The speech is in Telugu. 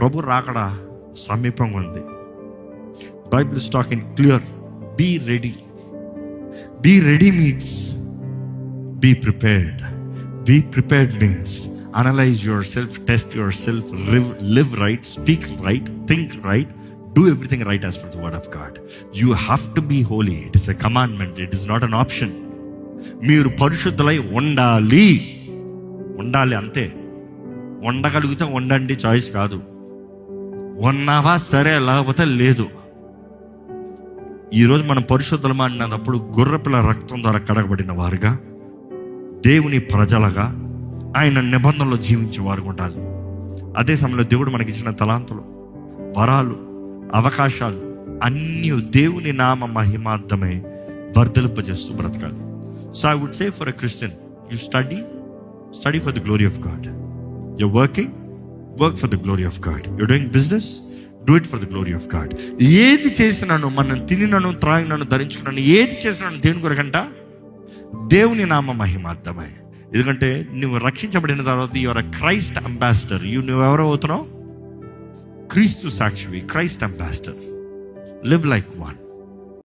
ప్రభు రాకడ సమీపంగా ఉంది. Bible is talking clear. Be ready. Be ready means be prepared. Be prepared means analyse yourself, test yourself, live right, speak right, think right, do everything right as per the word of God. You have to be holy. It is a commandment. It is not an option. మీరు పరిశుద్ధులై ఉండాలి. అంతే. ఉండగలిగితే ఉండండి, చాయిస్ కాదు. ఉన్నావా సరే, లేకపోతే లేదు. ఈరోజు మనం పరిశుద్ధులమా అన్నప్పుడు గొర్రెపిల్ల రక్తం ద్వారా కడగబడిన వారుగా, దేవుని ప్రజలుగా, ఆయన నిబంధనలో జీవించే వారు ఉండాలి. అదే సమయంలో దేవుడు మనకి ఇచ్చిన తలాంతులు, వరాలు, అవకాశాలు అన్నీ దేవుని నామ మహిమార్థమే వర్ధలింపజేస్తూ బ్రతకాలి. So I would say for a Christian, you study for the glory of God. You work for the glory of God. You doing business, do it for the glory of God. ఏది చేసినాను, మనం తినినను, త్రాగినను, ధరించుకున్నాను, ఏది చేసినాను దేవుని కొరకంట, దేవుని నామ మహిమార్థమే. ఎందుకంటే నువ్వు రక్షించబడిన తర్వాత you are a Christ ambassador. నువ్వు ఎవరో అవుతున్నావు? క్రీస్తు సాక్షివి, Christ ambassador. Live like one.